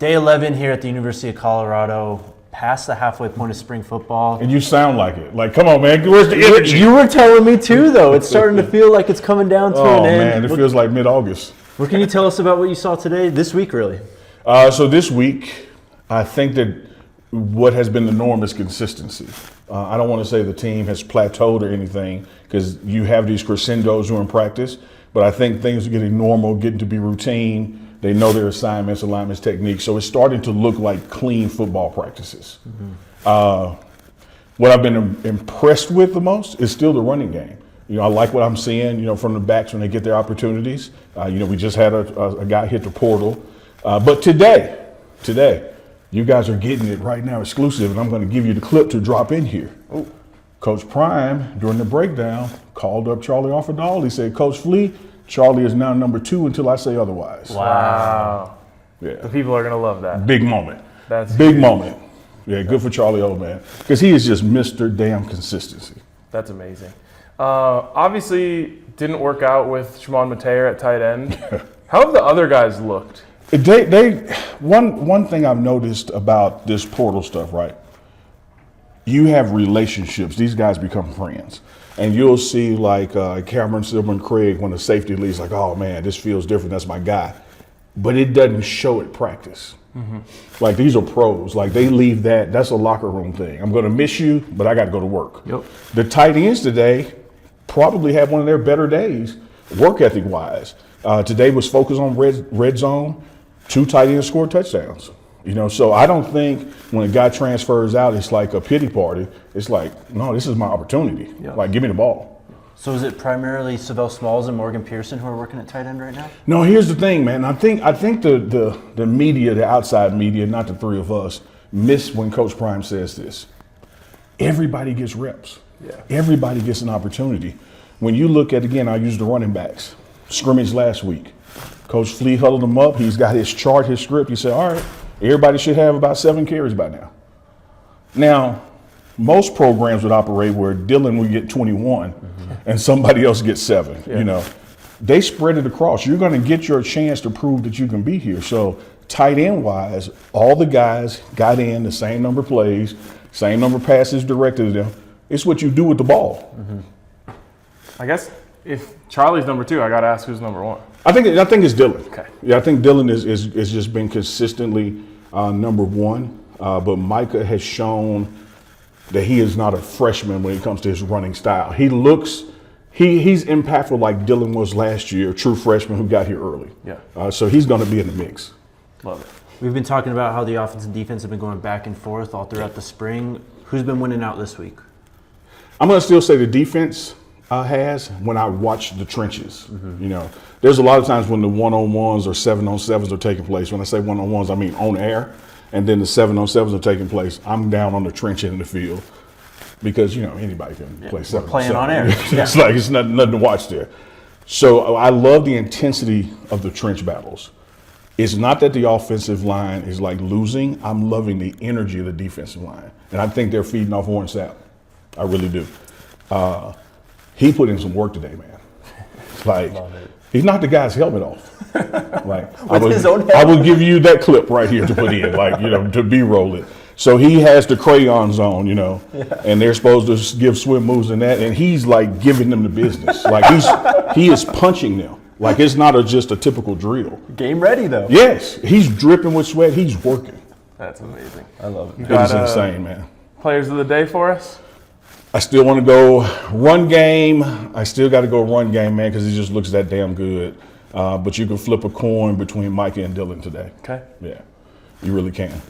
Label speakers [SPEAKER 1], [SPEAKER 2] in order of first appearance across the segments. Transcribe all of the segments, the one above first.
[SPEAKER 1] Day 11 here at the University of Colorado, past the halfway point of spring football.
[SPEAKER 2] And you sound like it. Like, come on, man. Where's the energy?
[SPEAKER 1] You were telling me too, though. It's starting to feel like it's coming down to an end.
[SPEAKER 2] Oh, man. It feels like mid-August.
[SPEAKER 1] What can you tell us about what you saw today, this week, really?
[SPEAKER 2] So this week, I think that what has been the norm is consistency. I don't want to say the team has plateaued or anything because you have these crescendos during practice, but I think things are getting normal, getting to be routine. They know their assignments, alignments, techniques. So it's starting to look like clean football practices. What I've been impressed with the most is still the running game. I like what I'm seeing, from the backs when they get their opportunities. We just had a guy hit the portal. But today, you guys are getting it right now exclusive, and I'm going to give you the clip to drop in here. Ooh. Coach Prime, during the breakdown, called up Charlie Offerdahl. He said, Coach Flea, Charlie is now number 2 until I say otherwise.
[SPEAKER 3] Wow.
[SPEAKER 2] Yeah.
[SPEAKER 3] The people are going to love that.
[SPEAKER 2] Big moment.
[SPEAKER 3] That's
[SPEAKER 2] big moment. Yeah, good for Charlie O, man. Because he is just Mr. Damn Consistency.
[SPEAKER 3] That's amazing. Obviously, didn't work out with Shimon Mateer at tight end. How have the other guys looked?
[SPEAKER 2] One thing I've noticed about this portal stuff, right? You have relationships. These guys become friends. And you'll see like Cameron Silverman Craig when the safety leads like, oh man, this feels different. That's my guy. But it doesn't show at practice. Mm-hmm. Like these are pros. Like they leave that's a locker room thing. I'm going to miss you, but I got to go to work.
[SPEAKER 1] Yep.
[SPEAKER 2] The tight ends today probably had one of their better days, work ethic wise. Today was focused on red zone. 2 tight ends scored touchdowns. So I don't think when a guy transfers out, it's like a pity party. It's like, no, this is my opportunity. Yep. Like, give me the ball.
[SPEAKER 1] So is it primarily Savell Smalls and Morgan Pearson who are working at tight end right now?
[SPEAKER 2] No, here's the thing, man. I think the media, the outside media, not the three of us, miss when Coach Prime says this. Everybody gets reps.
[SPEAKER 3] Yeah. Everybody
[SPEAKER 2] gets an opportunity. When you look at, again, I use the running backs. Scrimmage last week. Coach Flea huddled them up. He's got his chart, his script. He said, all right, everybody should have about 7 carries by now. Now, most programs would operate where Dylan would get 21 and somebody else gets 7. Yeah. They spread it across. You're going to get your chance to prove that you can be here. So tight end wise, all the guys got in the same number of plays, same number of passes directed to them. It's what you do with the ball.
[SPEAKER 3] Mm-hmm. I guess if Charlie's number 2, I got to ask who's number 1.
[SPEAKER 2] I think it's Dylan.
[SPEAKER 3] Okay.
[SPEAKER 2] Yeah, I think Dylan is just been consistently number 1. But Micah has shown that he is not a freshman when it comes to his running style. He looks, he's impactful like Dylan was last year, a true freshman who got here early.
[SPEAKER 3] Yeah.
[SPEAKER 2] So he's going to be in the mix.
[SPEAKER 3] Love it.
[SPEAKER 1] We've been talking about how the offense and defense have been going back and forth all throughout the spring. Who's been winning out this week?
[SPEAKER 2] I'm going to still say the defense has when I watch the trenches. Mm-hmm. There's a lot of times when the 1-on-1s or 7-on-7s are taking place. When I say 1-on-1s, I mean on air. And then the 7-on-7s are taking place. I'm down on the trench end of the field because, anybody can play 7-on-7.
[SPEAKER 1] Playing on air.
[SPEAKER 2] It's like it's nothing to watch there. So I love the intensity of the trench battles. It's not that the offensive line is like losing. I'm loving the energy of the defensive line. And I think they're feeding off Warren Sapp. I really do. He put in some work today, man. Like, he knocked the guy's helmet off. Like, I will give you that clip right here to put in, to B-roll it. So he has the crayons on, and they're supposed to give swim moves and that, and he's like giving them the business. Like he is punching them. Like it's not just a typical drill.
[SPEAKER 1] Game ready though.
[SPEAKER 2] Yes, he's dripping with sweat. He's working.
[SPEAKER 3] That's amazing.
[SPEAKER 1] I love it.
[SPEAKER 2] It is insane, man.
[SPEAKER 3] Players of the day for us?
[SPEAKER 2] I still want to go run game. I still got to go run game, man, because he just looks that damn good. But you can flip a coin between Micah and Dylan today.
[SPEAKER 3] Okay.
[SPEAKER 2] Yeah, you really can.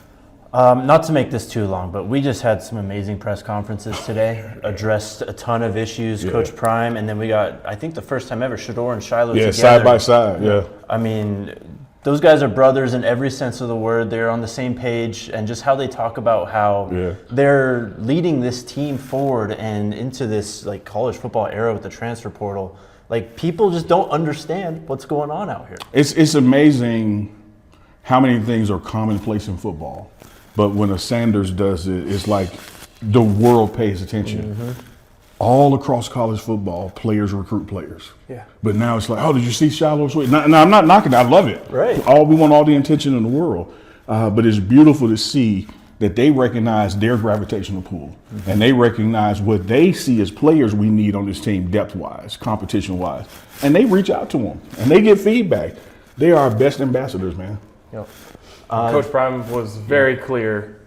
[SPEAKER 1] Not to make this too long, but we just had some amazing press conferences today, addressed a ton of issues, yeah. Coach Prime, and then we got, I think the first time ever, Shador and Shiloh together.
[SPEAKER 2] Side by side, yeah.
[SPEAKER 1] I mean, those guys are brothers in every sense of the word. They're on the same page, and just how they talk about how they're leading this team forward and into this like college football era with the transfer portal. Like, people just don't understand what's going on out here.
[SPEAKER 2] It's amazing how many things are commonplace in football. But when a Sanders does it, it's like the world pays attention. Mm-hmm. All across college football, players recruit players.
[SPEAKER 3] Yeah.
[SPEAKER 2] But now it's like, oh, did you see Shiloh's way? Now, I'm not knocking it. I love it.
[SPEAKER 1] Right.
[SPEAKER 2] We want all the attention in the world. But it's beautiful to see that they recognize their gravitational pull, and they recognize what they see as players we need on this team, depth-wise, competition-wise, and they reach out to them and they get feedback. They are our best ambassadors, man.
[SPEAKER 3] Yep. Coach Prime was very clear.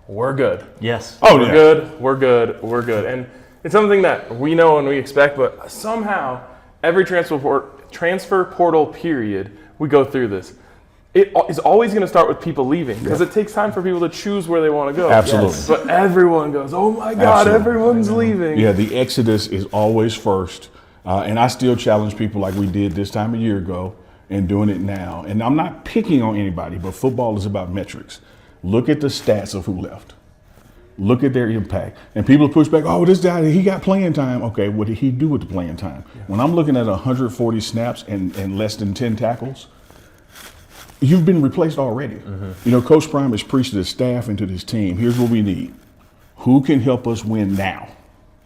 [SPEAKER 3] We're good.
[SPEAKER 1] Yes.
[SPEAKER 2] Oh,
[SPEAKER 3] We're
[SPEAKER 2] yeah.
[SPEAKER 3] good. We're good. We're good. And it's something that we know and we expect, but somehow every transfer portal period, we go through this. It is always going to start with people leaving because it takes time for people to choose where they want to go.
[SPEAKER 2] Absolutely.
[SPEAKER 3] Yes. But everyone goes, oh my God,
[SPEAKER 2] Absolutely.
[SPEAKER 3] everyone's leaving.
[SPEAKER 2] Yeah, the exodus is always first. And I still challenge people like we did this time a year ago and doing it now. And I'm not picking on anybody, but football is about metrics. Look at the stats of who left. Look at their impact. And people push back, oh, this guy, he got playing time. Okay, what did he do with the playing time? Yeah. When I'm looking at 140 snaps and less than 10 tackles, you've been replaced already. You know, Coach Prime has preached to the staff and to this team, here's what we need. Who can help us win now?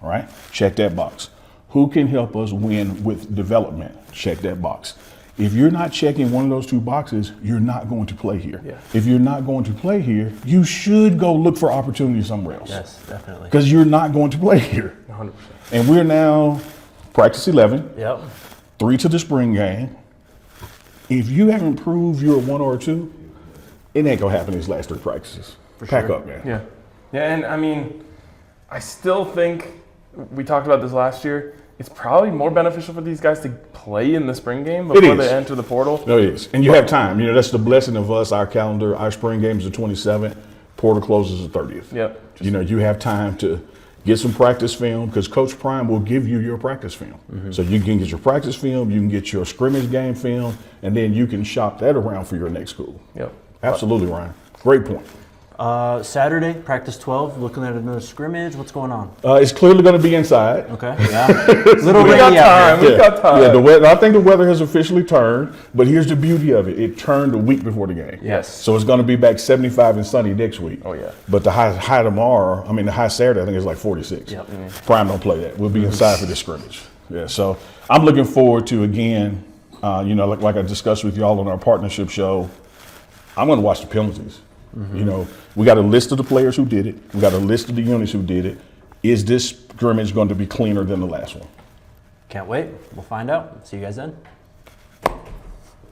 [SPEAKER 2] All right, check that box. Who can help us win with development? Check that box. If you're not checking one of those two boxes, you're not going to play here.
[SPEAKER 3] Yeah.
[SPEAKER 2] If you're not going to play here, you should go look for opportunity somewhere else.
[SPEAKER 1] Yes, definitely.
[SPEAKER 2] Because you're not going to play here.
[SPEAKER 3] 100%.
[SPEAKER 2] And we're now practice 11,
[SPEAKER 1] Yep.
[SPEAKER 2] 3 to the spring game. If you haven't proved you're a 1 or a 2, it ain't gonna happen these last 3 practices. Pack up, man.
[SPEAKER 3] Yeah. Yeah, and I mean, I still think, we talked about this last year, it's probably more beneficial for these guys to play in the spring game before they enter the portal.
[SPEAKER 2] No, it is. And you have time. You know, that's the blessing of us. Our calendar, our spring game is the 27th. Portal closes the 30th.
[SPEAKER 3] Yep.
[SPEAKER 2] You know, you have time to get some practice film because Coach Prime will give you your practice film. So you can get your practice film, you can get your scrimmage game film, and then you can shop that around for your next school.
[SPEAKER 3] Yep.
[SPEAKER 2] Absolutely, Ryan. Great point.
[SPEAKER 1] Saturday, practice 12, looking at another scrimmage. What's going on?
[SPEAKER 2] It's clearly going to be inside.
[SPEAKER 1] Okay, yeah. Little
[SPEAKER 3] We
[SPEAKER 1] rainy
[SPEAKER 3] got
[SPEAKER 1] out
[SPEAKER 3] time.
[SPEAKER 1] here.
[SPEAKER 3] We got time.
[SPEAKER 2] Yeah, the weather. I think the weather has officially turned, but here's the beauty of it. It turned a week before the game.
[SPEAKER 3] Yes.
[SPEAKER 2] So it's going to be back 75 and sunny next week.
[SPEAKER 3] Oh, yeah.
[SPEAKER 2] But the high tomorrow, the high Saturday, I think is like 46.
[SPEAKER 1] Yep.
[SPEAKER 2] Prime don't play that. We'll be inside for this scrimmage. Yeah, so I'm looking forward to, again, like I discussed with y'all on our partnership show, I'm going to watch the penalties. You know, we got a list of the players who did it. We got a list of the units who did it. Is this scrimmage going to be cleaner than the last one?
[SPEAKER 1] Can't wait. We'll find out. See you guys then.